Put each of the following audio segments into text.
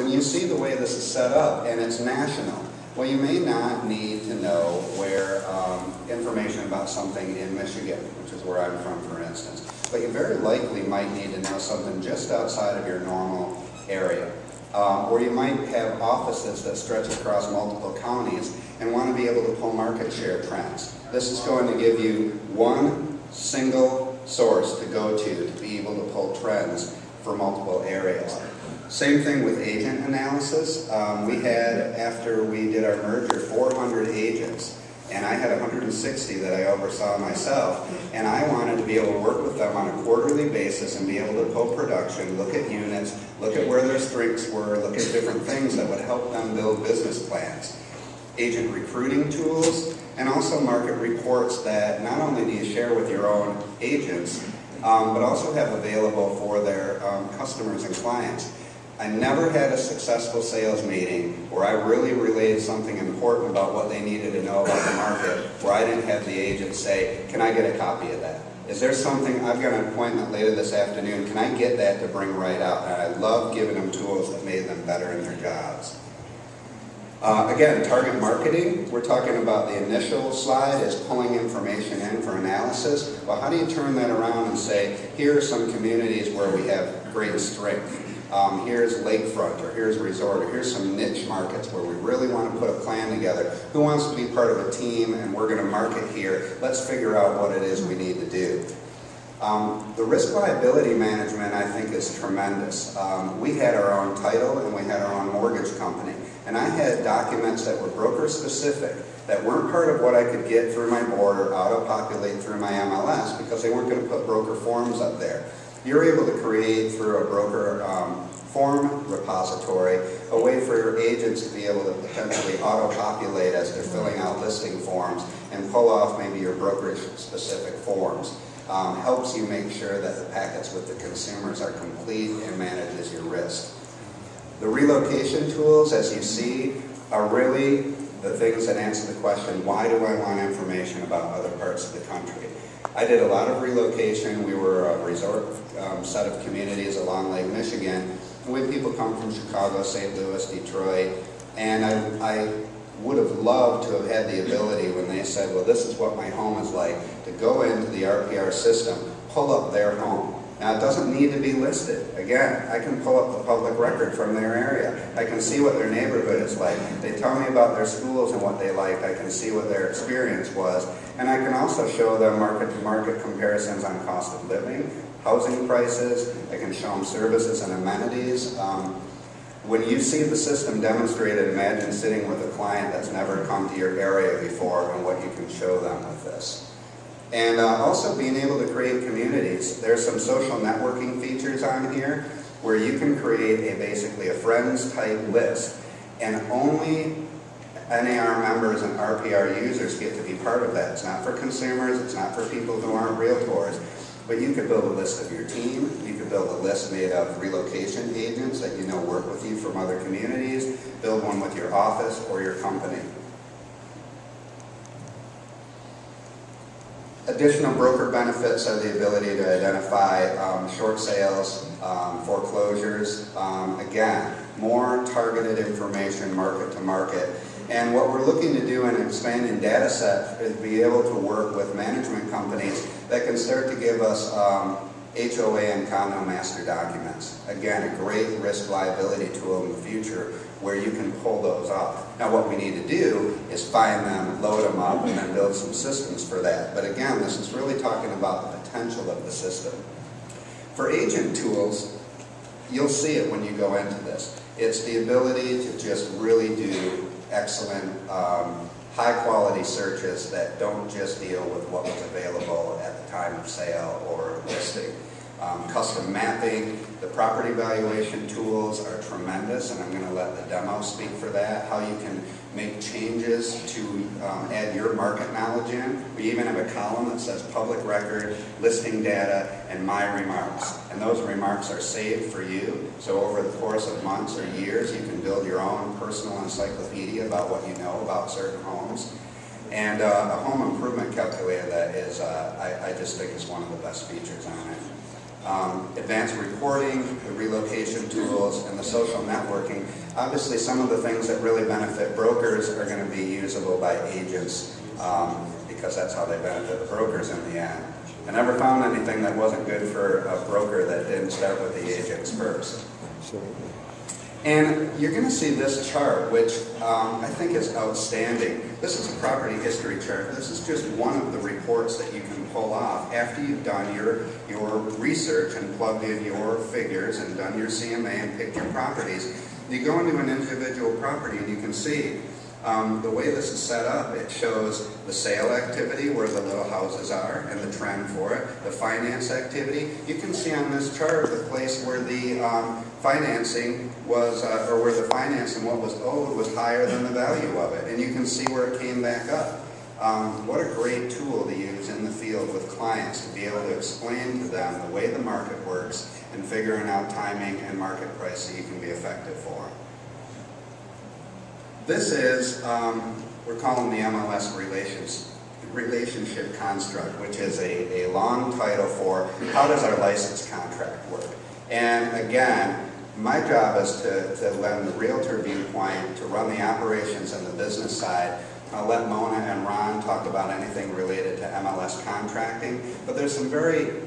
when you see the way this is set up, and it's national, well, you may not need to know where information about something in Michigan, which is where I'm from, for instance. But you very likely might need to know something just outside of your normal area. Or you might have offices that stretch across multiple counties and want to be able to pull market share trends. This is going to give you one single source to go to be able to pull trends for multiple areas. Same thing with agent analysis. We had, after we did our merger, 400 agents, and I had 160 that I oversaw myself, and I wanted to be able to work with them on a quarterly basis and be able to pull production, look at units, look at where their strengths were, look at different things that would help them build business plans. Agent recruiting tools, and also market reports that not only do you share with your own agents, but also have available for their customers and clients. I never had a successful sales meeting where I really relayed something important about what they needed to know about the market, where I didn't have the agent say, can I get a copy of that? Is there something, I've got an appointment later this afternoon, can I get that to bring right out? And I love giving them tools that made them better in their jobs. Again, target marketing, we're talking about the initial slide is pulling information in for analysis. Well, how do you turn that around and say, here are some communities where we have great strength. Here's lakefront, or here's resort, or here's some niche markets where we really want to put a plan together. Who wants to be part of a team, and we're going to market here. Let's figure out what it is we need to do. The risk liability management, I think, is tremendous. We had our own title and we had our own mortgage company. And I had documents that were broker specific that weren't part of what I could get through my board or auto-populate through my MLS because they weren't going to put broker forms up there. You're able to create through a broker form repository a way for your agents to be able to potentially auto-populate as they're filling out listing forms and pull off maybe your brokerage specific forms. Helps you make sure that the packets with the consumers are complete and manages your risk. The relocation tools, as you see, are really the things that answer the question, why do I want information about other parts of the country? I did a lot of relocation. We were a resort set of communities along Lake Michigan. And we had people come from Chicago, St. Louis, Detroit, and I would have loved to have had the ability when they said, well, this is what my home is like, to go into the RPR system, pull up their home. Now, it doesn't need to be listed. Again, I can pull up the public record from their area. I can see what their neighborhood is like. They tell me about their schools and what they like. I can see what their experience was. And I can also show them market-to-market comparisons on cost of living, housing prices. I can show them services and amenities. When you see the system demonstrated, imagine sitting with a client that's never come to your area before and what you can show them with this. And also being able to create communities. There's some social networking features on here where you can create basically a friends type list, and only NAR members and RPR users get to be part of that. It's not for consumers, it's not for people who aren't realtors, but you could build a list of your team, you could build a list made of relocation agents that you know work with you from other communities, build one with your office or your company. Additional broker benefits are the ability to identify short sales, foreclosures. Again, more targeted information market to market. And what we're looking to do in an expanding data set is be able to work with management companies that can start to give us HOA and condo master documents. Again, a great risk liability tool in the future where you can pull those off. Now what we need to do is find them, load them up, and then build some systems for that. But again, this is really talking about the potential of the system. For agent tools, you'll see it when you go into this. It's the ability to just really do excellent, high-quality searches that don't just deal with what was available at the time of sale or listing. Custom mapping, the property valuation tools are tremendous, and I'm going to let the demo speak for that. How you can make changes to add your market knowledge in. We even have a column that says public record, listing data, and my remarks. And those remarks are saved for you. So over the course of months or years, you can build your own personal encyclopedia about what you know about certain homes. And a home improvement calculator that is, I just think is one of the best features on it. advanced reporting, the relocation tools, and the social networking. Obviously, some of the things that really benefit brokers are going to be usable by agents because that's how they benefit the brokers in the end. I never found anything that wasn't good for a broker that didn't start with the agents first. And you're going to see this chart, which I think is outstanding. This is a property history chart. This is just one of the reports that you can pull off after you've done your research and plugged in your figures and done your CMA and picked your properties. You go into an individual property and you can see the way this is set up. It shows the sale activity, where the little houses are, and the trend for it. The finance activity. You can see on this chart the place where the financing was, or where the financing, what was owed, was higher than the value of it. And you can see where it came back up. What a great tool to use in the field with clients to be able to explain to them the way the market works and figuring out timing and market price so you can be effective for them. This is, we're calling the MLS relationship construct, which is a long title for how does our license contract work. And again, my job is to lend the realtor viewpoint, to run the operations and the business side. I'll let Mona and Ron talk about anything related to MLS contracting, but there's some very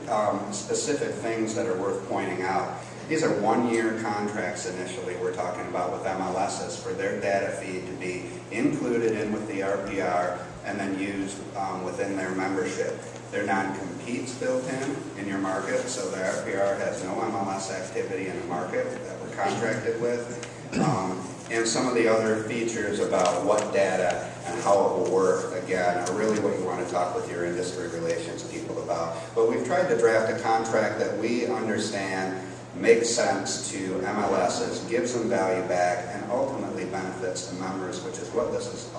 specific things that are worth pointing out. These are one-year contracts initially we're talking about with MLSs for their data feed to be included in with the RPR and then used within their membership. They're non-competes built in your market, so the RPR has no MLS activity in the market that we're contracted with. And some of the other features about what data and how it will work, again, are really what you want to talk with your industry relations people about. But we've tried to draft a contract that we understand makes sense to MLSs, gives them value back, and ultimately benefits the members, which is what this is all about.